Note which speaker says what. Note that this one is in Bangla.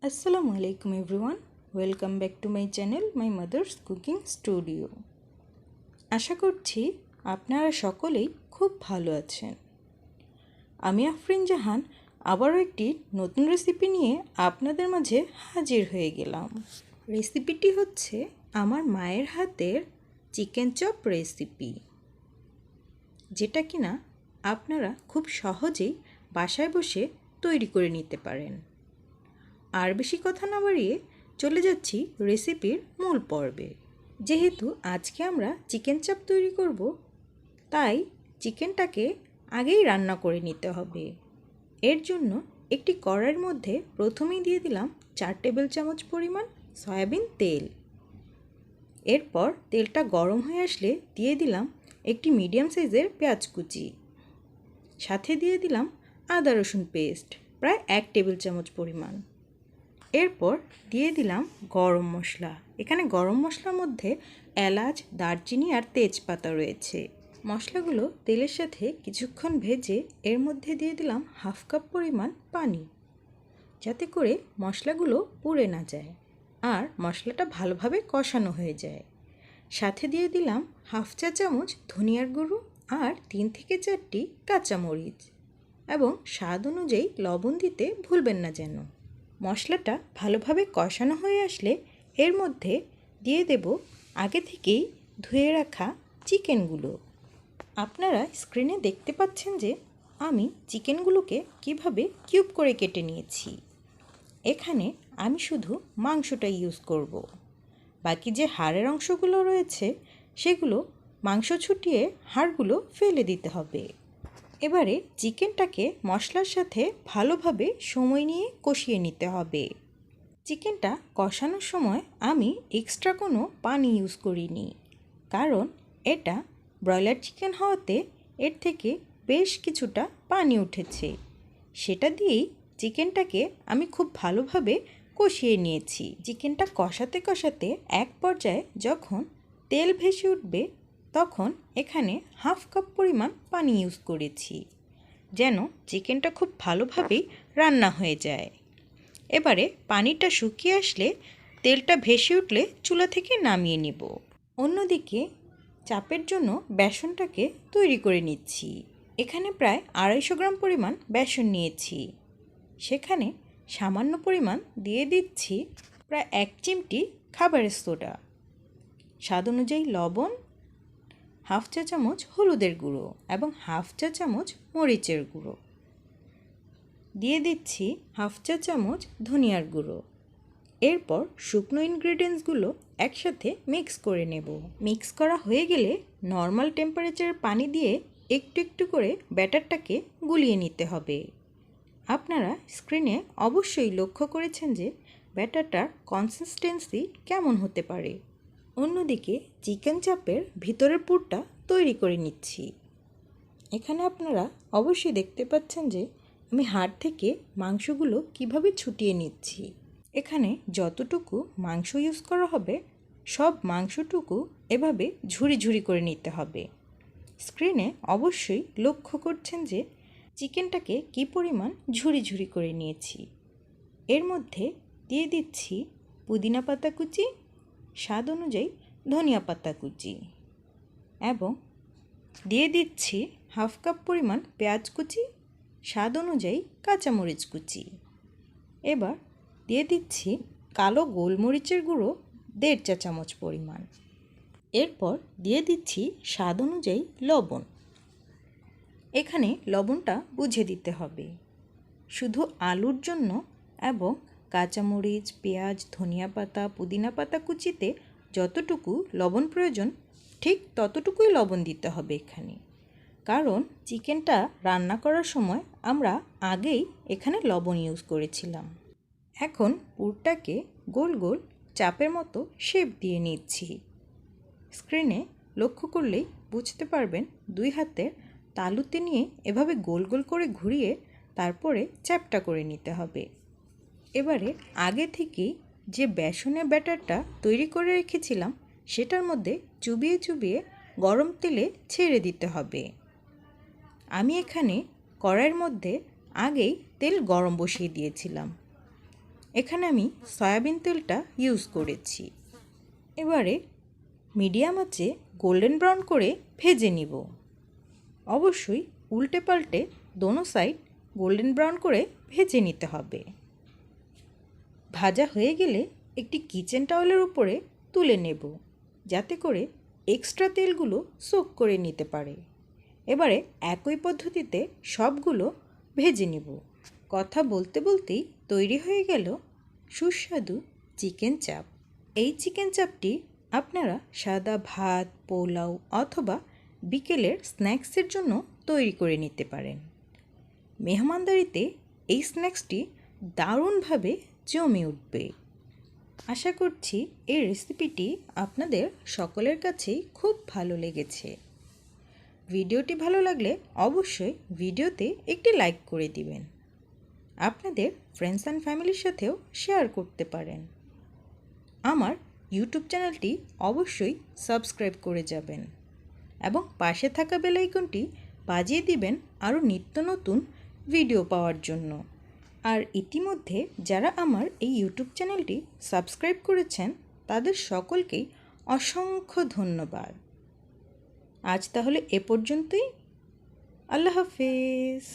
Speaker 1: আসসালামু আলাইকুম everyone, welcome back to my channel my mother's cooking studio. আশা করছি আপনারা সকলেই খুব ভালো আছেন। আমি আফরিন জাহান আবারও একটি নতুন রেসিপি নিয়ে আপনাদের মাঝে হাজির হয়ে গেলাম। রেসিপিটি হচ্ছে আমার মায়ের হাতের চিকেন চপ রেসিপি, যেটা কিনা আপনারা খুব সহজেই বাসায় বসে তৈরি করে নিতে পারেন। আর বেশি কথা না বাড়িয়ে চলে যাচ্ছি রেসিপির মূল পর্বে। যেহেতু আজকে আমরা চিকেন চাপ তৈরি করব, তাই চিকেনটাকে আগেই রান্না করে নিতে হবে। এর জন্য একটি কড়াইয়ের মধ্যে প্রথমেই দিয়ে দিলাম 4 টেবিল চামচ পরিমাণ সয়াবিন তেল। এরপর তেলটা গরম হয়ে আসলে দিয়ে দিলাম একটি মিডিয়াম সাইজের পেঁয়াজ কুচি, সাথে দিয়ে দিলাম আদা রসুন পেস্ট প্রায় 1 টেবিল চামচ পরিমাণ। এরপর দিয়ে দিলাম গরম মশলা। এখানে গরম মশলার মধ্যে এলাচ, দারচিনি আর তেজপাতা রয়েছে। মশলাগুলো তেলের সাথে কিছুক্ষণ ভেজে এর মধ্যে দিয়ে দিলাম হাফ কাপ পরিমাণ পানি, যাতে করে মশলাগুলো পুড়ে না যায় আর মশলাটা ভালোভাবে কষানো হয়ে যায়। সাথে দিয়ে দিলাম হাফ চা চামচ ধনিয়ার গুঁড়ো আর 3 থেকে 4টি কাঁচামরিচ, এবং স্বাদ অনুযায়ী লবণ দিতে ভুলবেন না যেন। মশলাটা ভালোভাবে কষানো হয়ে আসলে এর মধ্যে দিয়ে দেব আগে থেকেই ধুয়ে রাখা চিকেনগুলো। আপনারা স্ক্রিনে দেখতে পাচ্ছেন যে আমি চিকেনগুলোকে কিভাবে কিউব করে কেটে নিয়েছি। এখানে আমি শুধু মাংসটা ইউজ করব। বাকি যে হাড়ের অংশগুলো রয়েছে সেগুলো মাংস ছুটিয়ে হাড়গুলো ফেলে দিতে হবে। এবারে চিকেনটাকে মশলার সাথে ভালোভাবে সময় নিয়ে কষিয়ে নিতে হবে। চিকেনটা কষানোর সময় আমি এক্সট্রা কোনো পানি ইউজ করিনি, কারণ এটা ব্রয়লার চিকেন হওয়াতে এর থেকে বেশ কিছুটা পানি উঠেছে। সেটা দিয়েই চিকেনটাকে আমি খুব ভালোভাবে কষিয়ে নিয়েছি। চিকেনটা কষাতে কষাতে এক পর্যায়ে যখন তেল ভেসে উঠবে, তখন এখানে হাফ কাপ পরিমাণ পানি ইউজ করেছি, যেন চিকেনটা খুব ভালোভাবেই রান্না হয়ে যায়। এবারে পানিটা শুকিয়ে আসলে তেলটা ভেসে উঠলে চুলা থেকে নামিয়ে নিব। অন্যদিকে চাপের জন্য বেসনটাকে তৈরি করে নিচ্ছি। এখানে প্রায় 250 গ্রাম পরিমাণ বেসন নিয়েছি। সেখানে সামান্য পরিমাণ দিয়ে দিচ্ছি প্রায় 1 চিমটি খাবারের সোডা, স্বাদ অনুযায়ী লবণ, হাফ চা চামচ হলুদের গুঁড়ো এবং হাফ চা চামচ মরিচের গুঁড়ো। দিয়ে দিচ্ছি হাফ চা চামচ ধনিয়ার গুঁড়ো। এরপর শুকনো ইনগ্রেডিয়েন্টসগুলো একসাথে মিক্স করে নেব। মিক্স করা হয়ে গেলে নর্মাল টেম্পারেচারের পানি দিয়ে একটু একটু করে ব্যাটারটাকে গুলিয়ে নিতে হবে। আপনারা স্ক্রিনে অবশ্যই লক্ষ্য করেছেন যে ব্যাটারটার কনসিস্টেন্সি কেমন হতে পারে। অন্যদিকে চিকেন চাপের ভিতরের পুরটা তৈরি করে নিচ্ছি। এখানে আপনারা অবশ্যই দেখতে পাচ্ছেন যে আমি হাড় থেকে মাংসগুলো কিভাবে ছুটিয়ে নিচ্ছি। এখানে যতটুকু মাংস ইউজ করা হবে সব মাংসটুকু এভাবে ঝুরি ঝুরি করে নিতে হবে। স্ক্রিনে অবশ্যই লক্ষ্য করছেন যে চিকেনটাকে কী পরিমাণ ঝুরি ঝুরি করে নিয়েছি। এর মধ্যে দিয়ে দিচ্ছি পুদিনা পাতা কুচি, স্বাদ অনুযায়ী ধনিয়া পাতা কুচি, এবং দিয়ে দিচ্ছি হাফ কাপ পরিমাণ পেঁয়াজ কুচি, স্বাদ অনুযায়ী কাঁচামরিচ কুচি। এবার দিয়ে দিচ্ছি কালো গোলমরিচের গুঁড়ো 1.5 চা চামচ পরিমাণ। এরপর দিয়ে দিচ্ছি স্বাদ অনুযায়ী লবণ। এখানে লবণটা বুঝে দিতে হবে। শুধু আলুর জন্য এবং কাঁচামরিচ, পেঁয়াজ, ধনিয়া পাতা, পুদিনা পাতা কুচিতে যতটুকু লবণ প্রয়োজন ঠিক ততটুকুই লবণ দিতে হবে এখানে, কারণ চিকেনটা রান্না করার সময় আমরা আগেই এখানে লবণ ইউজ করেছিলাম। এখন পুরটাকে গোল গোল চাপের মতো শেপ দিয়ে নিচ্ছি। স্ক্রিনে লক্ষ্য করলেই বুঝতে পারবেন 2 হাতের তালুতে নিয়ে এভাবে গোল গোল করে ঘুরিয়ে তারপরে চ্যাপটা করে নিতে হবে। এবারে আগে থেকেই যে বেসনের ব্যাটারটা তৈরি করে রেখেছিলাম সেটার মধ্যে চুবিয়ে চুবিয়ে গরম তেলে ছেড়ে দিতে হবে। আমি এখানে কড়াইয়ের মধ্যে আগেই তেল গরম বসিয়ে দিয়েছিলাম। এখানে আমি সয়াবিন তেলটা ইউজ করেছি। এবারে মিডিয়াম আঁচে গোল্ডেন ব্রাউন করে ভেজে নিব। অবশ্যই উল্টে পাল্টে দোনো সাইড গোল্ডেন ব্রাউন করে ভেজে নিতে হবে। ভাজা হয়ে গেলে একটি কিচেন টাওয়েলের উপরে তুলে নেব, যাতে করে এক্সট্রা তেলগুলো সোক করে নিতে পারে। এবারে একই পদ্ধতিতে সবগুলো ভেজে নিব। কথা বলতে বলতেই তৈরি হয়ে গেল সুস্বাদু চিকেন চাপ। এই চিকেন চাপটি আপনারা সাদা ভাত, পোলাও অথবা বিকেলের স্ন্যাক্সের জন্য তৈরি করে নিতে পারেন। মেহমানদারিতে এই স্ন্যাক্সটি দারুণভাবে জমে উঠবে। আশা করছি এই রেসিপিটি আপনাদের সকলের কাছেই খুব ভালো লেগেছে। ভিডিওটি ভালো লাগলে অবশ্যই ভিডিওতে একটি লাইক করে দিবেন। আপনাদের ফ্রেন্ডস অ্যান্ড ফ্যামিলির সাথেও শেয়ার করতে পারেন। আমার ইউটিউব চ্যানেলটি অবশ্যই সাবস্ক্রাইব করে যাবেন এবং পাশে থাকা বেল আইকনটি বাজিয়ে দিবেন আরও নিত্য নতুন ভিডিও পাওয়ার জন্য। আর ইতিমধ্যে যারা আমার এই ইউটিউব চ্যানেলটি সাবস্ক্রাইব করেছেন তাদের সকলকেই অসংখ্য ধন্যবাদ। আজ তাহলে এ পর্যন্তই। আল্লাহ হাফেজ।